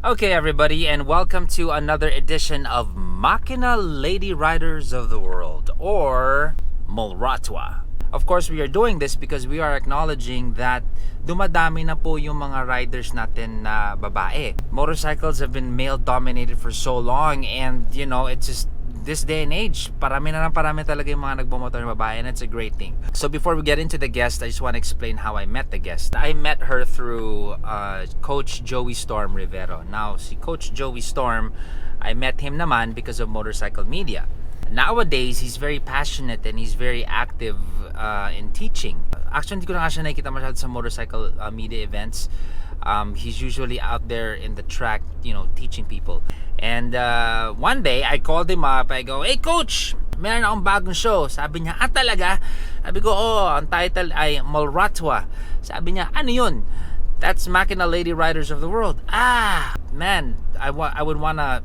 Okay, everybody, and welcome to another edition of Makina Lady Riders of the World, or Mulratwa. Of course, we are doing this because we are acknowledging that dumadami na po yung mga riders natin na babae. Motorcycles have been male-dominated for so long, and it's just this day and age, parami talaga yung mga nagbomotor na babae, and it's a great thing. So before we get into the guest, I just want to explain how I met the guest. I met her through Coach Joey Storm Rivero. Now, si Coach Joey Storm, I met him naman because of motorcycle media. Nowadays, he's very passionate and he's very active in teaching. Actually, hindi ko na siya nakikita masyado sa motorcycle media events. He's usually out there in the track, teaching people. And one day, I called him up. I go, "Hey, Coach! Meron akong bagong show." Sabi niya, talaga? Sabi ko, ang title ay Mulratwa. Sabi niya, ano yun? That's Makina Lady Riders of the World. Man, I would wanna,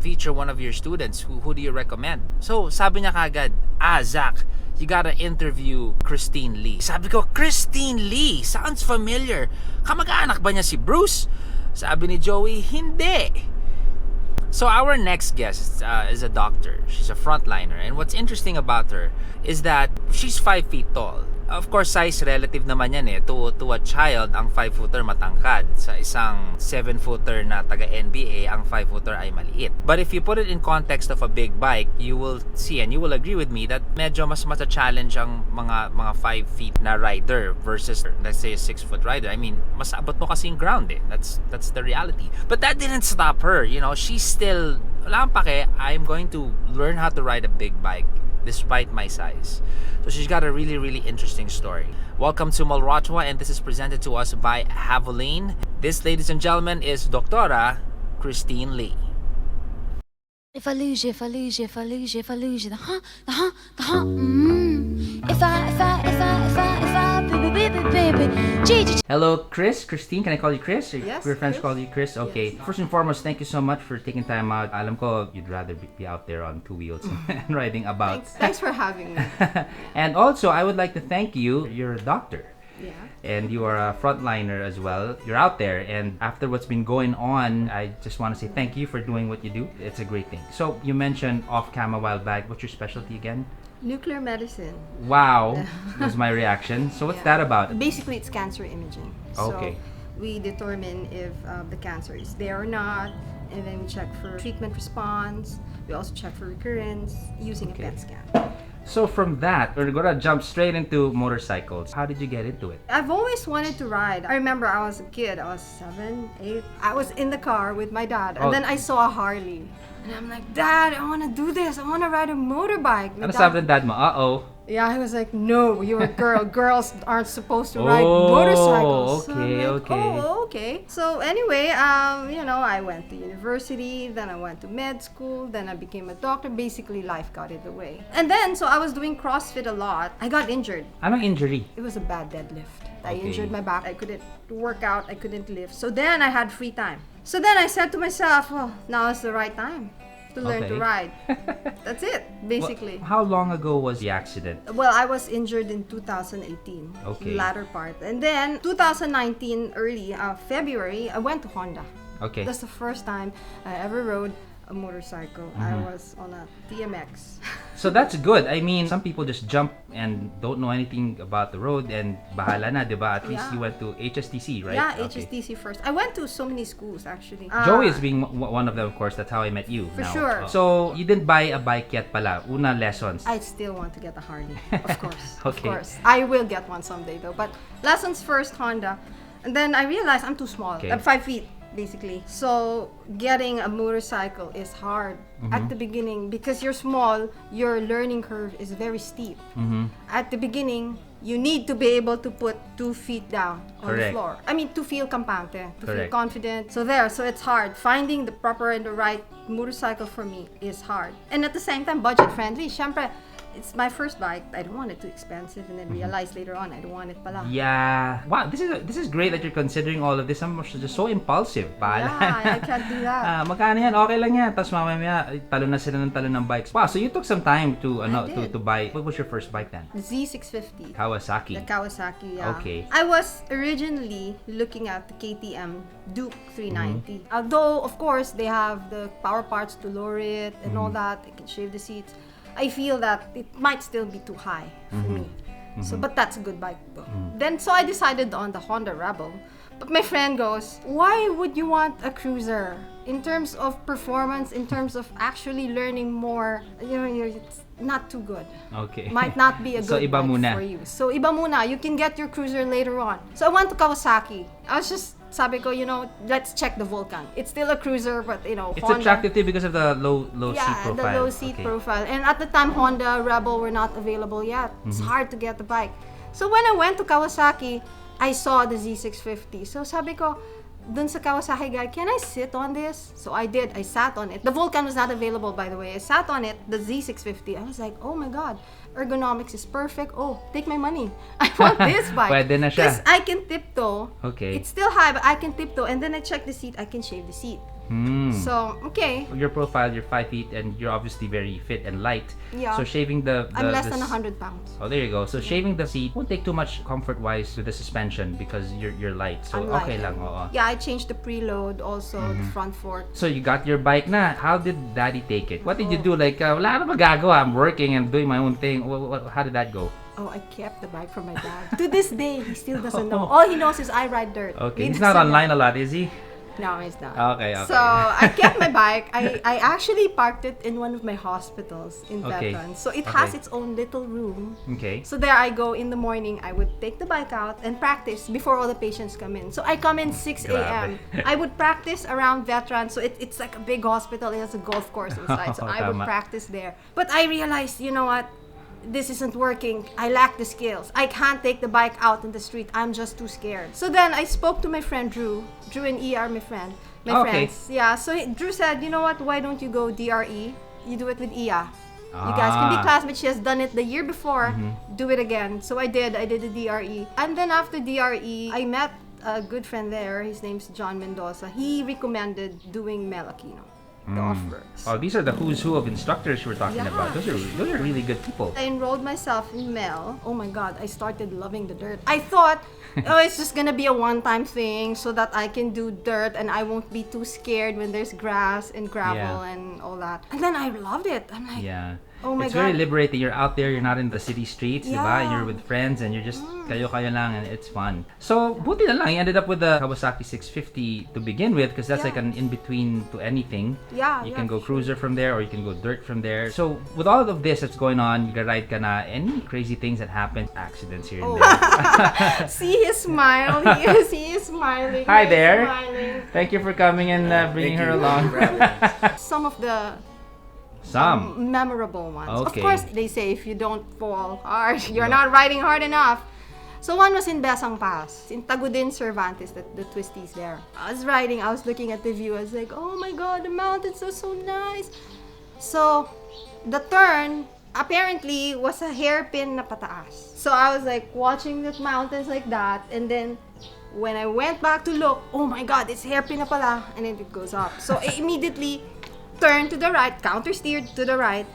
feature one of your students. Who do you recommend? So, sabi niya kagad, Zach, you gotta interview Christine Lee. Sabi ko, Christine Lee? Sounds familiar. Kamag-anak ba niya si Bruce? Sabi ni Joey, hindi. So our next guest is a doctor. She's a frontliner. And what's interesting about her is that she's 5 feet tall. Of course, size relative naman yan to a child, ang 5-footer matangkad. Sa isang 7-footer na taga-NBA, ang 5-footer ay maliit. But if you put it in context of a big bike, you will see and you will agree with me that medyo mas challenge ang mga 5 feet na rider versus, let's say, a 6-foot rider. I mean, mas abot mo kasing ground That's the reality. But that didn't stop her. She's still, wala kang pake, I'm going to learn how to ride a big bike despite my size. So she's got a really, really interesting story. Welcome to Mulratwa, and this is presented to us by Havoline. This, ladies and gentlemen, is Doctora Christine Lee. If I lose you, if I lose you, if I lose you, if I lose you, baby. Hello, Christine. Can I call you Chris? Yes, Your friends Chris. call you Chris? Okay. Yes. First and foremost, thank you so much for taking time out. Alam ko, you'd rather be out there on 2 wheels and riding about. Thanks for having me. And also, I would like to thank you. You're a doctor. Yeah. And you are a frontliner as well. You're out there, and after what's been going on, I just want to say thank you for doing what you do. It's a great thing. So you mentioned off-cam a while back. What's your specialty again? Nuclear medicine. Wow, was my reaction. So what's that about? Basically, it's cancer imaging. Okay. So we determine if the cancer is there or not, and then we check for treatment response. We also check for recurrence using a PET scan. So from that, we're gonna jump straight into motorcycles. How did you get into it? I've always wanted to ride. I remember I was a kid. I was 7, 8. I was in the car with my dad, and then I saw a Harley. And I'm like, Dad, I want to do this. I want to ride a motorbike. Ano sabi ng dad mo? Yeah, I was like, no, you're a girl. Girls aren't supposed to ride motorcycles. Okay, so I'm like, okay. Okay. So anyway, I went to university, then I went to med school, then I became a doctor. Basically, life got in the way. And then, so I was doing CrossFit a lot. I got injured. Anong injury? It was a bad deadlift. I Okay. injured my back. I couldn't work out. I couldn't lift. So then I had free time. So then I said to myself, well, now is the right time to learn to Okay. ride. That's it, basically. How long ago was the accident? Well, I was injured in 2018, Okay. latter part. And then 2019, early February, I went to Honda. Okay. That's the first time I ever rode a motorcycle. I was on a TMX. So that's good. I mean, some people just jump and don't know anything about the road and bahala na, diba? At least Yeah. you went to HSTC, right? Yeah, Okay. HSTC first. I went to so many schools, actually. Joey is being one of them, of course. That's how I met you. For now. sure. So, you didn't buy a bike yet pala. Una lessons. I still want to get a Harley, of course. Of Okay. course. I will get one someday, though. But lessons first, Honda. And then I realized I'm too small. Okay. I'm 5 feet, basically. So getting a motorcycle is hard at the beginning because you're small. Your learning curve is very steep. At the beginning, you need to be able to put 2 feet down on Correct. the floor. I mean, to feel campante, to feel Correct. confident. So it's hard. Finding the proper and the right motorcycle for me is hard. And at the same time, budget friendly. Syempre, it's my first bike. I don't want it too expensive, and then realized later on I don't want it pala. Yeah. Wow, this is great that you're considering all of this. I'm just so impulsive, pala. Yeah, I can't do that. Magkano yan? Okay lang yan. Tapos mamaya, talo na sila ng talo ng bikes. Wow, so you took some time to did. to buy. What was your first bike then? Z650. Kawasaki. The Kawasaki, yeah. Okay. I was originally looking at the KTM Duke 390. Although, of course, they have the power parts to lower it and all that. They can shave the seats. I feel that it might still be too high for me. So, but that's a good bike though. Then, so I decided on the Honda Rebel. But my friend goes, why would you want a cruiser? In terms of performance, in terms of actually learning more, it's not too good. Okay. Might not be a So, good iba bike muna. for you. So, iba muna. You can get your cruiser later on. So, I went to Kawasaki. I was just, sabi ko, let's check the Vulcan. It's still a cruiser, but, It's Honda. attractive too because of the low seat profile. The low seat Okay. profile. And at the time, Honda Rebel were not available yet. It's hard to get the bike. So when I went to Kawasaki, I saw the Z650. So sabi ko, dun sa Kawasaki guy, can I sit on this? So I did. I sat on it. The Vulcan was not available, by the way. I sat on it, the Z650. I was like, oh my God, ergonomics is perfect. Oh, take my money. I want this bike. Pwede na siya. Because I can tiptoe. Okay. It's still high, but I can tiptoe. And then I check the seat. I can shave the seat. So, okay. Your profile, you're 5 feet and you're obviously very fit and light. Yeah. So shaving the I'm less the than 100 pounds. Oh, there you go. So shaving the seat won't take too much comfort-wise with the suspension because you're light. So I'm light. okay lang. Oo. Yeah, I changed the preload also, the front fork. So you got your bike na. How did Daddy take it? What did you do? Like, wala na magagawa. I'm working and doing my own thing. How did that go? Oh, I kept the bike from my dad. To this day, he still doesn't know. All he knows is I ride dirt. Okay. He He's not doesn't online a lot, is he? know. No, he's not. Okay. So, I kept my bike. I actually parked it in one of my hospitals in Okay. Veteran. So, it has Okay. its own little room. Okay. So, there I go in the morning. I would take the bike out and practice before all the patients come in. So, I come in 6 a.m. I would practice around Veteran. So, it's like a big hospital. It has a golf course inside. So, I would Tama. practice there. But I realized, you know what? This isn't working. I lack the skills. I can't take the bike out in the street. I'm just too scared. So then I spoke to my friend Drew. Drew and E are my Okay. friends. Yeah. So Drew said, you know what? Why don't you go DRE? You do it with Ia. You guys can be classmates. She has done it the year before. Do it again. So I did. I did the DRE. And then after DRE, I met a good friend there. His name's John Mendoza. He recommended doing Makina, the off-roads. Oh, these are the who's who of instructors you were talking Yeah. about. Those are really good people. I enrolled myself in Mel. Oh my God, I started loving the dirt. I thought, oh, it's just gonna be a one-time thing so that I can do dirt and I won't be too scared when there's grass and gravel Yeah. and all that. And then I loved it. I'm like, Yeah. oh my It's God. very liberating. You're out there, you're not in the city streets, diba? Yeah. You're with friends and you're just kayo-kayo lang and it's fun. So, buti na lang, you ended up with the Kawasaki 650 to begin with because that's Yeah. like an in-between to anything. Yeah, You yeah, can go for cruiser from there or you can go dirt from there. So, with all of this that's going on, ride ka na, any crazy things that happen, accidents here and there. See his smile. He is smiling. Hi He is there. smiling. Thank you for coming and bringing her along. Some of the Some. memorable ones. Okay. Of course, they say if you don't fall hard, you're not riding hard enough. So one was in Besang Pass, in Tagudin, Cervantes, the twisties there. I was riding, I was looking at the view, I was like, oh my God, the mountains are so nice. So the turn apparently was a hairpin na pataas. So I was like watching the mountains like that, and then when I went back to look, oh my God, it's hairpin na pala, and then it goes up. So I immediately turned to the right, counter-steered to the right,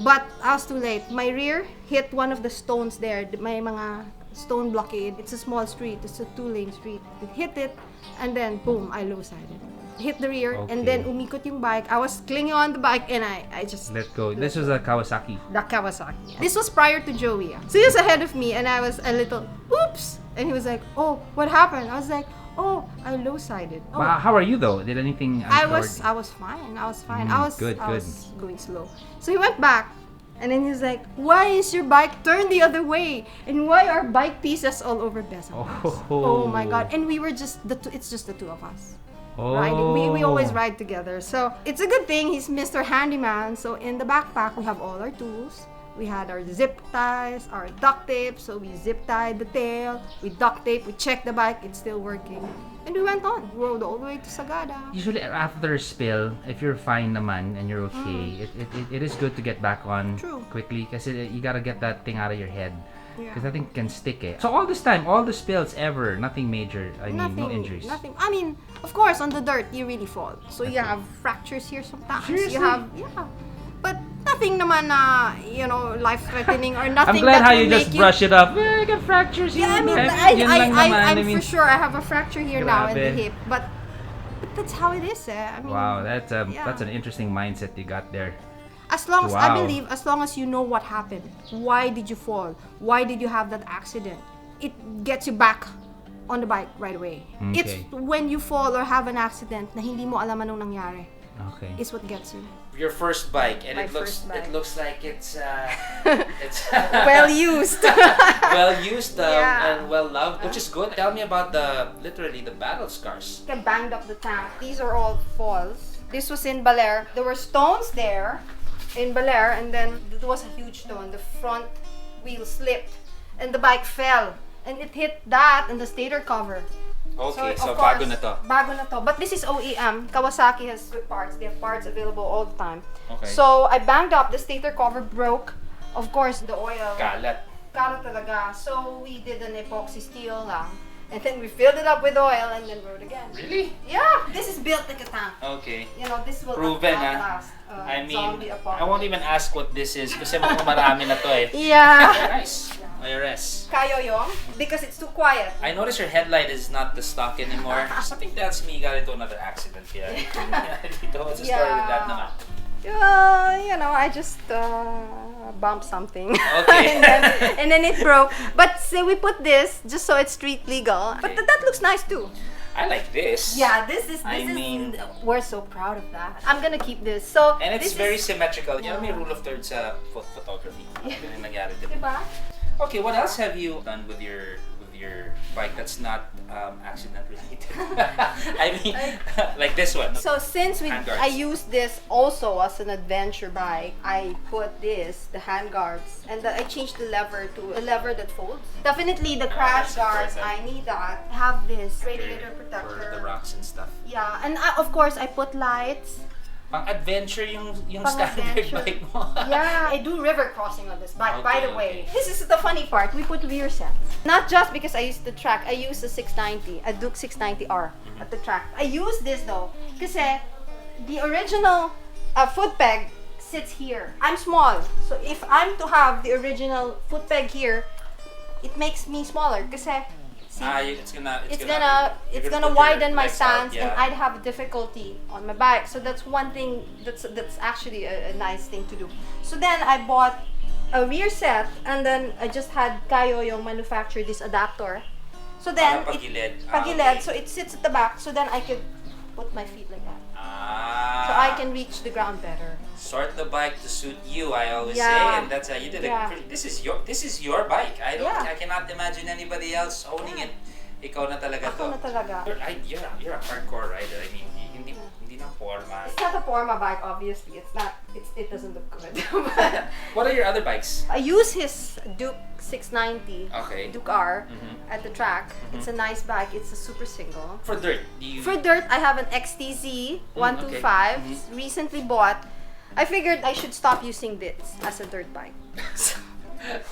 but I was too late. My rear hit one of the stones there, may mga stone blockade. It's a small street, it's a 2-lane street. It hit it, and then boom, I low-sided. Hit the rear, and then umikot yung bike. I was clinging on the bike, and I just Let go. This was a Kawasaki. the Kawasaki. This was prior to Joey. So he was ahead of me, and I was a little, oops! And he was like, oh, what happened? I was like, oh, I low-sided. Oh. Wow, how are you though? Did anything I untoward? was fine. I was fine. Good. I was going slow. So he went back, and then he's like, "Why is your bike turned the other way? And why are bike pieces all over Besang Pass?" Oh my God! And we were just it's just the two of us riding. We always ride together. So it's a good thing he's Mr. Handyman. So in the backpack we have all our tools. We had our zip ties, our duct tape. So we zip tied the tail, we duct tape, we checked the bike, it's still working. And we went on, rode all the way to Sagada. Usually after a spill, if you're fine naman and you're okay, it is good to get back on True. quickly kasi you gotta get that thing out of your head. Yeah. Because I think it can stick eh. So all this time, all the spills ever, nothing major. I mean, no injuries. Nothing. I mean, of course, on the dirt, you really fall. So you have fractures here sometimes. Seriously? You have, yeah. But nothing naman na, life-threatening or nothing I'm glad that how will you just make brush it off. I got fractures here. Yeah, I mean, Yun lang naman. I'm for sure I have a fracture here now in the Grabe. hip. But that's how it is, eh. I mean, Wow, that's yeah. an interesting mindset you got there. As long as, I Wow. believe, as long as you know what happened, why did you fall, why did you have that accident, it gets you back on the bike right away. It's Okay. when you fall or have an accident na hindi mo alam anong nangyari, Okay. is what gets you. Your first bike, and My it looks first bike. it looks like it's it's Well used. well used Yeah. and well loved, which is good. Tell me about literally the battle scars. I banged up the tank. These are all falls. This was in Baler. There were stones there in Baler, and then there was a huge stone. The front wheel slipped, and the bike fell, and it hit that and the stator cover. Okay, so of course, bago na to. Bago na to. But this is OEM. Kawasaki has good parts. They have parts available all the time. Okay. So I banged up. The stator cover broke. Of course, the oil. Kalat. Kalat talaga. So we did an epoxy steel lang. And then we filled it up with oil and then rode again. Really? Yeah, this is built like a tank. Okay. This will Proven, outlast. I mean, zombie I won't even ask what this is kasi mukhang marami na to eh. Yeah. Nice. IRS. Kayoyong, because it's too quiet. I notice your headlight is not the stock anymore. Something tells me you got into another accident here. What's the story with that naman? I just bumped something. Okay. and then it broke. But so we put this just so it's street legal. But Okay. that looks nice too. I like this. Yeah, this is. I mean- we're so proud of that. I'm gonna keep this. So And it's this very is, symmetrical. You know, may rule of thirds sa photography. Ganun nangyari din. diba? Okay, what else have you done with your bike that's not accident related? I mean, like this one. So since Handguards. I used this also as an adventure bike, I put this, the handguards, and I changed the lever to a lever that folds. Definitely the crash that's guards, important. I need that. I have this radiator For protector. the rocks and stuff. Yeah, and of course I put lights. Pang adventure yung Pang standard adventure. bike mo. Yeah, I do river crossing on this bike. By the Okay, way, this is the funny part. We put rear sets. Not just because I used the track. I used a 690, a Duke 690R at the track. I use this though kasi the original foot peg sits here. I'm small, so if I'm to have the original foot peg here, it makes me smaller kasi see, It's gonna it's gonna put your widen my legs out, stance, and I'd have difficulty on my bike. So that's one thing that's actually a nice thing to do. So then I bought a rear set, and then I just had Kayoyong manufacture this adapter. So then pagilid. pagilid, so it sits at the back. So then I could put my feet like that, so I can reach the ground better. Sort the bike to suit you, I always say, Yeah. and that's how you did it. Yeah. This is your bike. Yeah. I cannot imagine anybody else owning it. Ikaw na talaga to. Ako na talaga. You're a hardcore rider. I mean, hindi na forma. It's not a Forma bike, obviously. It's not. It doesn't look good. But What are your other bikes? I use his Duke 690. Okay. Duke R Mhm. at the track. It's a nice bike. It's a super single. For dirt, do you? For dirt, I have an XTZ 125. Mhm. Recently bought. I figured I should stop using this as a dirt bike.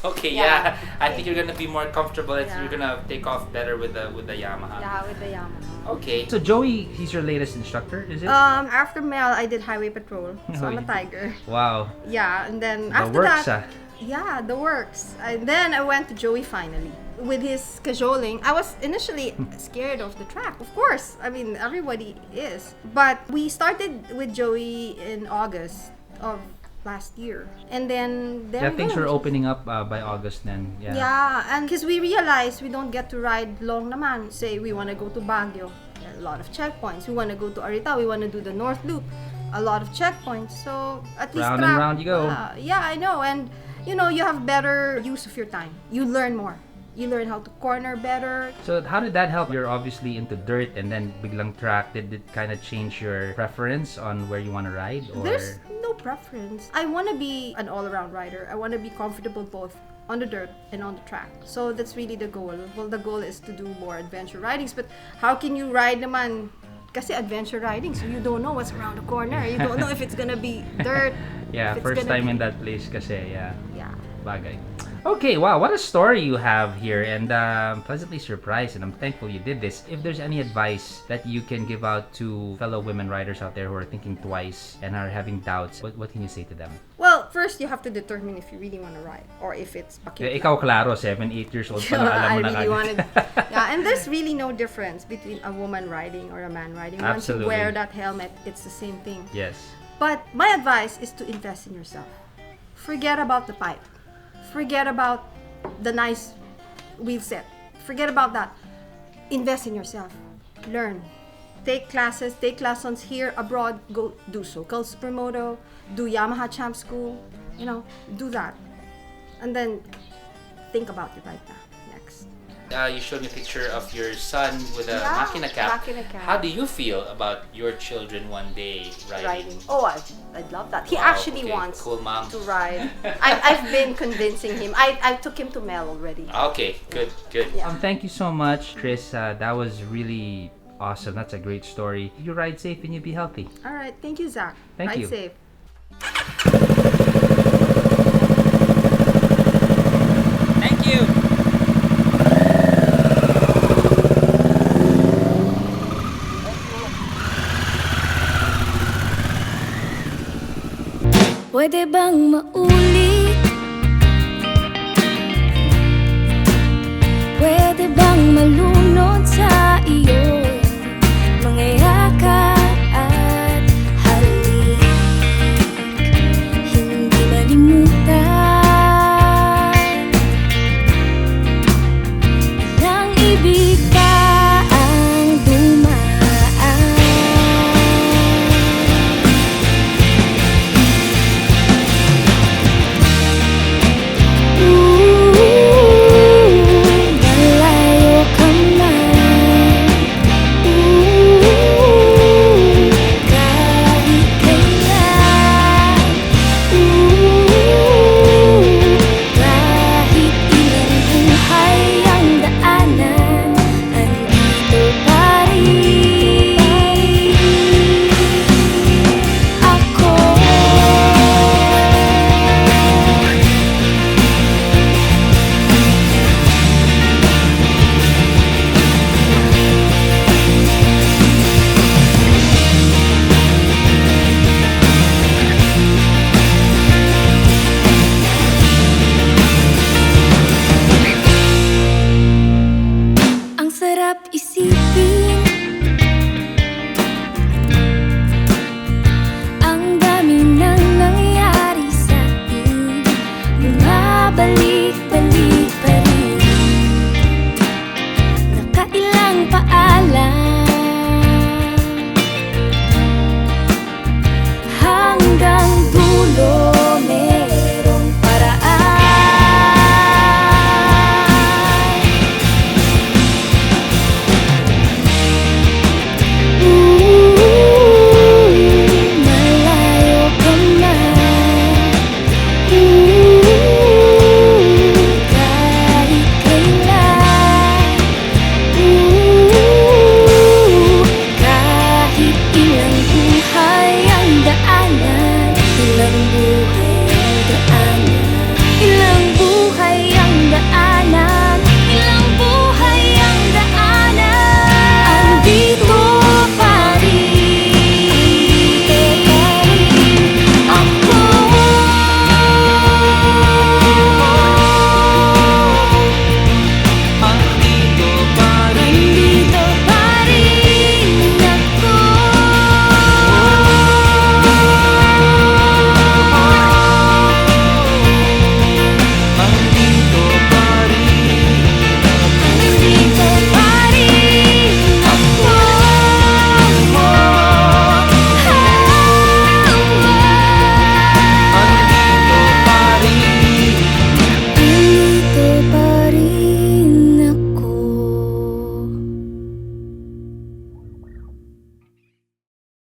Okay, Yeah. I think you're gonna be more comfortable. Yeah. You're gonna take off better with the Yamaha. Yeah, with the Yamaha. Okay. So Joey, he's your latest instructor, is it? After Mel, I did highway patrol. So I'm a tiger. Wow. Yeah, and then The after works, that, yeah, the works. And then I went to Joey finally with his cajoling. I was initially scared of the track, of course. I mean, everybody is. But we started with Joey in August of last year, and then Yeah, we things go. were opening up by August then. Yeah. Yeah, and because we realized we don't get to ride long naman. Say we want to go to Baguio, a lot of checkpoints. We want to go to Arita, we want to do the North Loop, a lot of checkpoints. So at least Round and round you go. Yeah, I know, and you have better use of your time. You learn more. You learn how to corner better. So how did that help? You're obviously into dirt and then biglang track. Did it kind of change your preference on where you want to ride? Or There's no preference. I want to be an all-around rider. I want to be comfortable both on the dirt and on the track. So that's really the goal. Well, the goal is to do more adventure ridings. But how can you ride naman? Kasi adventure riding, so you don't know what's around the corner. You don't know if it's gonna be dirt. Yeah, if it's first gonna time be... in that place kasi, yeah. Yeah. Bagay. Okay, wow, what a story you have here, and I'm pleasantly surprised, and I'm thankful you did this. If there's any advice that you can give out to fellow women riders out there who are thinking twice and are having doubts, what can you say to them? Well, first you have to determine if you really want to ride or if it's pakit. Ikaw, klaro, 7, 8 years old pa lang, alam I mo na really agad. wanted. Yeah, and there's really no difference between a woman riding or a man riding. Once you Absolutely. wear that helmet, it's the same thing. Yes. But my advice is to invest in yourself. Forget about the pipe. Forget about the nice wheel set. Forget about that. Invest in yourself. Learn. Take classes, take lessons here, abroad. Go do Sokal Supermoto, do Yamaha Champ School. You know, do that. And then think about your ride now. Next. You showed me a picture of your son with a Yeah, Makina cap. Makina cap. How do you feel about your children one day riding? Oh, I'd love that. He Wow, actually okay. wants Cool, mom. to ride. I've been convincing him. I took him to Mel already. Okay, good, good. Yeah. Thank you so much, Chris. That was really awesome. That's a great story. You ride safe and you be healthy. All right. Thank you, Zach. Thank Ride you. safe. Thank you. Pwede bang